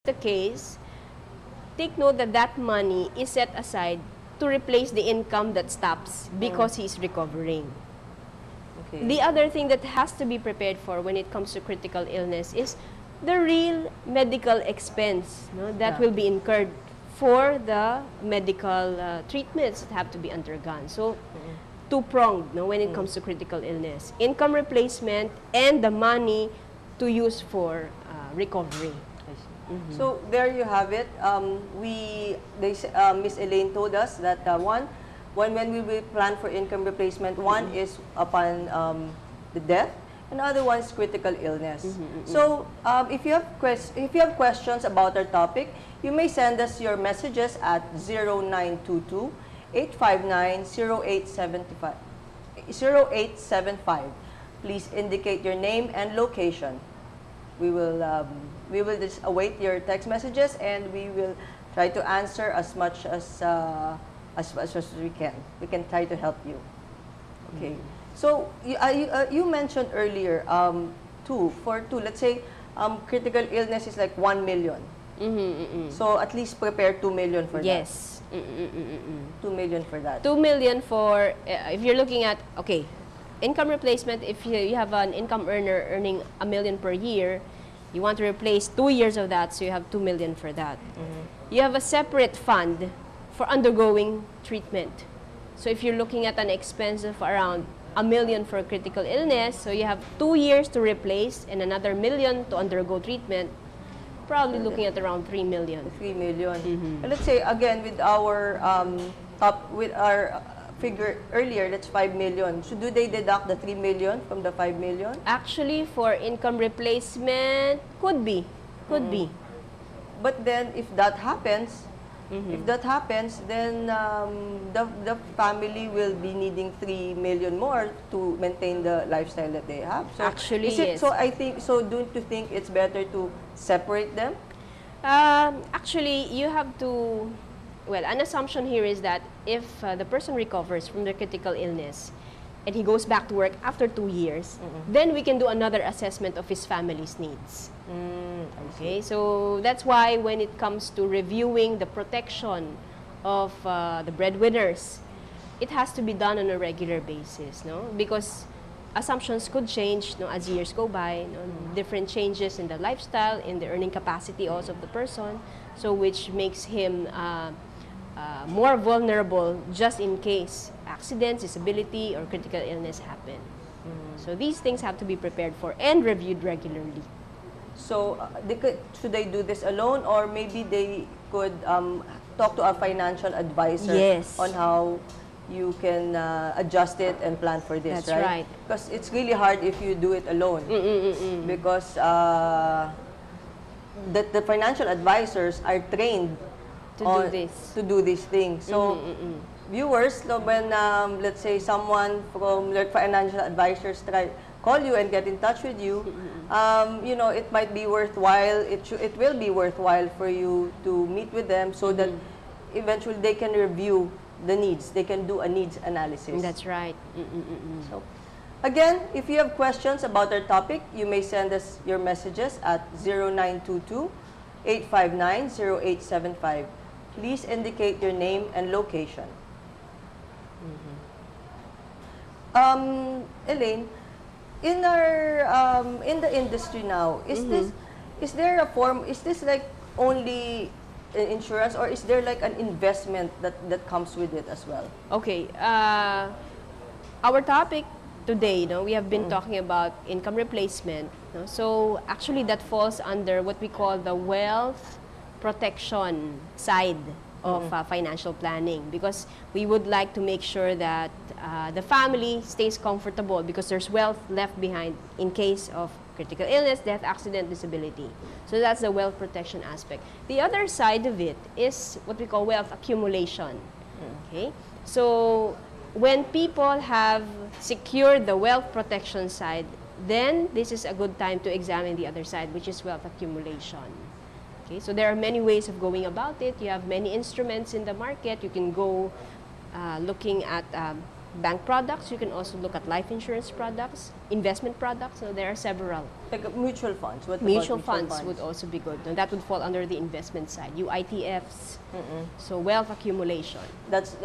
the case, take note that that money is set aside to replace the income that stops because he's recovering. Okay. The other thing that has to be prepared for when it comes to critical illness is the real medical expense, no, that will be incurred for the medical treatments that have to be undergone. So, two-pronged, no, when it comes to critical illness. Income replacement and the money to use for recovery. So there you have it. Miss Elaine told us that when we will plan for income replacement, one is upon the death, and the other one is critical illness. So if you have questions about our topic, you may send us your messages at 0922 859 0875. Please indicate your name and location. We will just await your text messages, and we will try to answer as much as we can. We can try to help you. Okay. So you mentioned earlier let's say critical illness is like 1 million. So at least prepare 2 million for that. Yes. 2 million for that. 2 million for, if you're looking at, okay, income replacement, if you have an income earner earning $1 million per year, you want to replace 2 years of that, so you have 2 million for that. You have a separate fund for undergoing treatment. So if you're looking at an expense of around $1 million for critical illness, so you have 2 years to replace and another $1 million to undergo treatment, probably looking at around 3 million. 3 million. And let's say again with our figure earlier, that's 5 million. So do they deduct the 3 million from the 5 million? Actually, for income replacement, could be. But then if that happens, then the family will be needing 3 million more to maintain the lifestyle that they have. So actually, yes. So I think, so don't you think it's better to separate them? Actually, you have to, well, an assumption here is that if the person recovers from the critical illness and he goes back to work after 2 years, then we can do another assessment of his family's needs. Okay, so that's why when it comes to reviewing the protection of the breadwinners, it has to be done on a regular basis, no? Because assumptions could change, no, as years go by, no? Different changes in the lifestyle, in the earning capacity also of the person, so which makes him more vulnerable just in case accidents, disability, or critical illness happen. So these things have to be prepared for and reviewed regularly. So should they do this alone, or maybe they could talk to a financial advisor on how you can adjust it and plan for this, That's right? Because it's really hard if you do it alone. Because the financial advisors are trained to do these things. So viewers, when let's say someone from their financial advisors call you and get in touch with you, you know, it might be worthwhile. It will be worthwhile for you to meet with them so that eventually they can review the needs. They can do a needs analysis. That's right. So, again, if you have questions about our topic, you may send us your messages at 0922 859 0875. Please indicate your name and location. Elaine, in our in the industry now, is there a form? Is this like only insurance, or is there like an investment that comes with it as well? Okay. Our topic today, we have been talking about income replacement. So actually, that falls under what we call the wealth protection side of financial planning, because we would like to make sure that the family stays comfortable because there's wealth left behind in case of critical illness, death, accident, disability. So that's the wealth protection aspect. The other side of it is what we call wealth accumulation. Okay? So when people have secured the wealth protection side, then this is a good time to examine the other side, which is wealth accumulation. Okay, so there are many ways of going about it. You have many instruments in the market. You can go looking at bank products. You can also look at life insurance products, investment products. So there are several. Like mutual funds. What about Mutual funds would also be good. And that would fall under the investment side. UITFs, so wealth accumulation. That's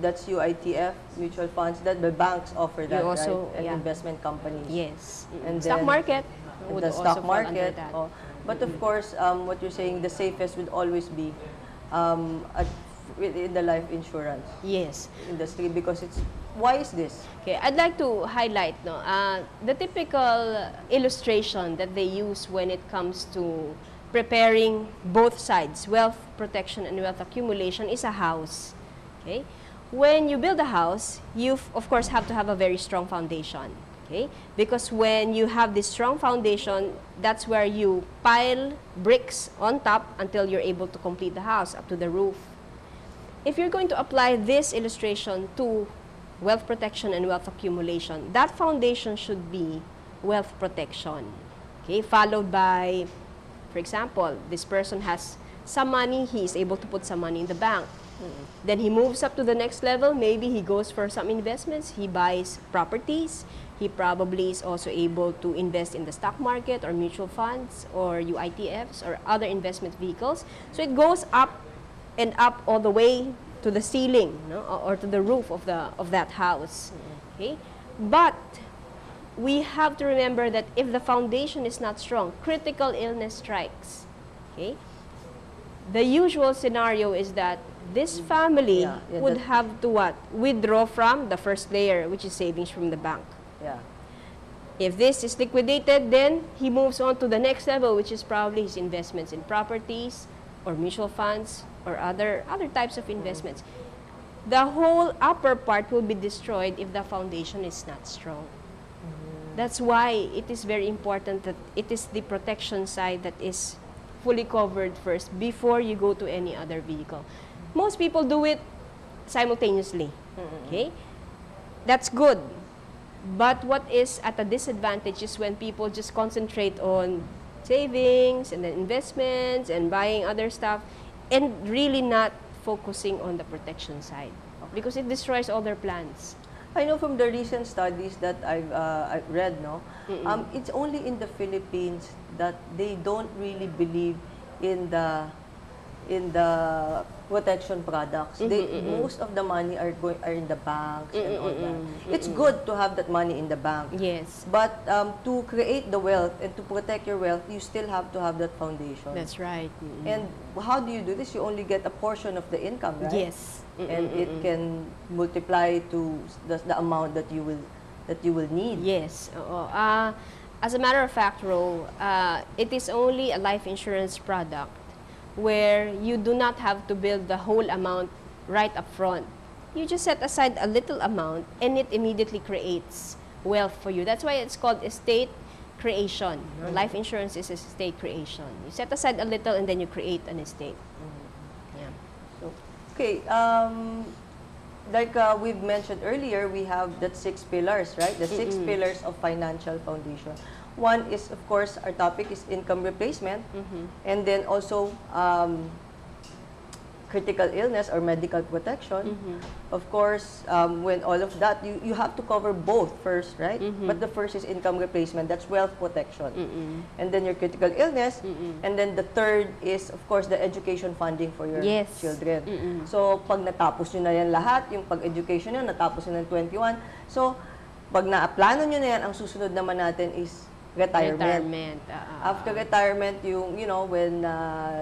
that's UITF, mutual funds, that the banks offer that, also, right? And yeah. investment companies. Yes. And stock then market would the also stock fall market. under that. Oh. But of course, what you're saying, the safest would always be in the life insurance Yes. industry, because it's, why is this? Okay, I'd like to highlight the typical illustration that they use when it comes to preparing both sides, wealth protection and wealth accumulation, is a house. Okay? When you build a house, you of course have to have a very strong foundation. Okay? Because when you have this strong foundation, that's where you pile bricks on top until you're able to complete the house up to the roof. If you're going to apply this illustration to wealth protection and wealth accumulation, that foundation should be wealth protection. Okay, followed by, for example, this person has some money, he is able to put some money in the bank. Then he moves up to the next level, maybe he goes for some investments, he buys properties, he probably is also able to invest in the stock market or mutual funds or UITFs or other investment vehicles. So it goes up and up all the way to the ceiling, no? Or to the roof of that house. Okay? But we have to remember that if the foundation is not strong, critical illness strikes. Okay? The usual scenario is that this family would have to what? Withdraw from the first layer, which is savings from the bank. Yeah. If this is liquidated, then he moves on to the next level, which is probably his investments in properties or mutual funds or other types of investments. The whole upper part will be destroyed if the foundation is not strong. That's why it is very important that it is the protection side that is fully covered first before you go to any other vehicle. Most people do it simultaneously. Okay? That's good. But what is at a disadvantage is when people just concentrate on savings and then investments and buying other stuff and really not focusing on the protection side, because it destroys all their plans. I know from the recent studies that I've read, it's only in the Philippines that they don't really believe in the protection products. Most of the money are in the banks and all that. It's good to have that money in the bank. Yes. But to create the wealth and to protect your wealth, you still have to have that foundation. That's right. And how do you do this? You only get a portion of the income, right? Yes. And it can multiply to the amount that you will need. Yes. As a matter of fact, Ro, it is only a life insurance product where you do not have to build the whole amount right up front. You just set aside a little amount and it immediately creates wealth for you. That's why it's called estate creation. Life insurance is estate creation. You set aside a little and then you create an estate. Yeah. So, okay, like we've mentioned earlier, we have that 6 pillars, right? The 6 pillars of financial foundation. One is, of course, our topic is income replacement, and then also critical illness or medical protection. Of course, when all of that, you have to cover both first, right? But the first is income replacement, that's wealth protection. And then your critical illness, and then the third is, of course, the education funding for your children. So, pag natapos nyo na yan lahat, yung pag-education nyo, natapos nyo ng 21, so, pag na-plano nyo na yan, ang susunod naman natin is retirement. After retirement, when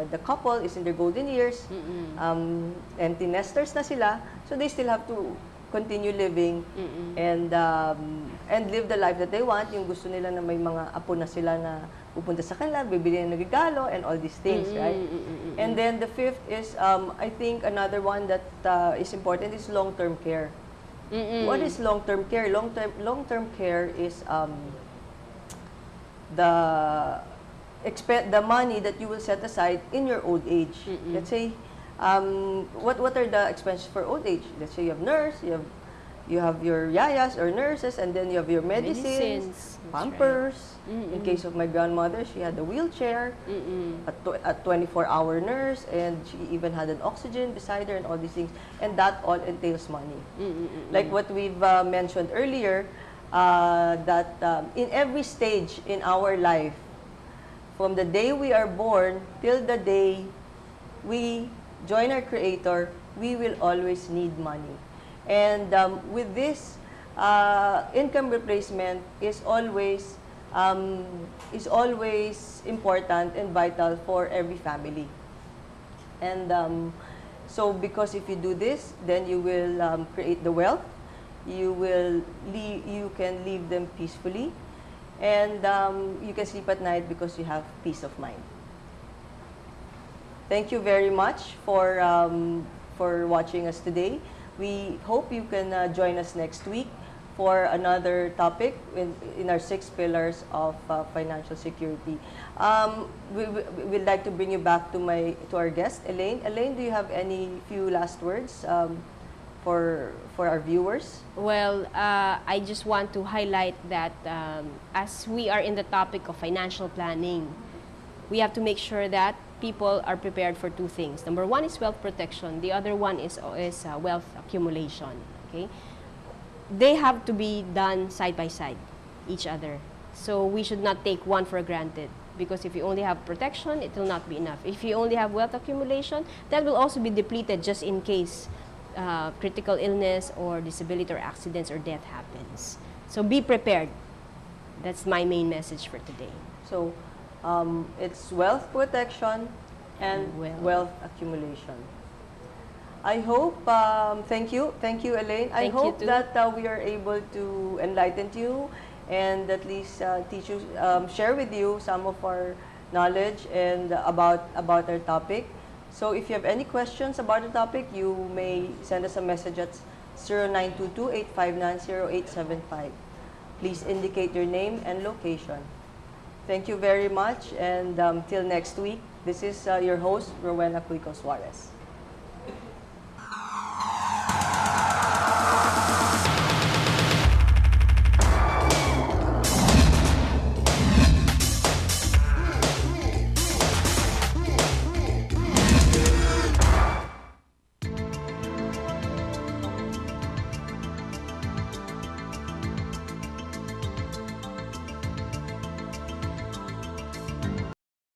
the couple is in their golden years, empty nesters na sila, so they still have to continue living and live the life that they want. Yung gusto nila na may mga apo na sila na pupunta sa kanila, bibili ng regalo, and all these things, right? And then the fifth is, I think another one that is important is long-term care. What is long-term care? Long-term care is the money that you will set aside in your old age. Let's say, what are the expenses for old age? Let's say you have nurse, you you have your yayas or nurses, and then you have your medicines, That's pampers. right. In case of my grandmother, she had a wheelchair, a 24-hour nurse, and she even had an oxygen beside her and all these things. And that all entails money. Like what we've mentioned earlier, that in every stage in our life, from the day we are born till the day we join our Creator, we will always need money. And with this, income replacement is always important and vital for every family. And so, because if you do this, then you will create the wealth. You can leave them peacefully, and you can sleep at night because you have peace of mind. Thank you very much for watching us today. We hope you can join us next week for another topic in our 6 pillars of financial security. We'd like to bring you back to our guest, Elaine. Elaine, do you have any few last words for our viewers? Well, I just want to highlight that as we are in the topic of financial planning, we have to make sure that people are prepared for 2 things. Number 1 is wealth protection. The other one is wealth accumulation. Okay, they have to be done side by side, each other. So we should not take one for granted, because if you only have protection, it will not be enough. If you only have wealth accumulation, that will also be depleted just in case critical illness or disability or accidents or death happens. So be prepared. That's my main message for today. So it's wealth protection and wealth accumulation. I hope, thank you, Elaine. I hope that we are able to enlighten you and at least teach you, share with you some of our knowledge and about our topic. So if you have any questions about the topic, you may send us a message at 0922-859-0875. Please indicate your name and location. Thank you very much, and till next week, this is your host, Rowena Suarez.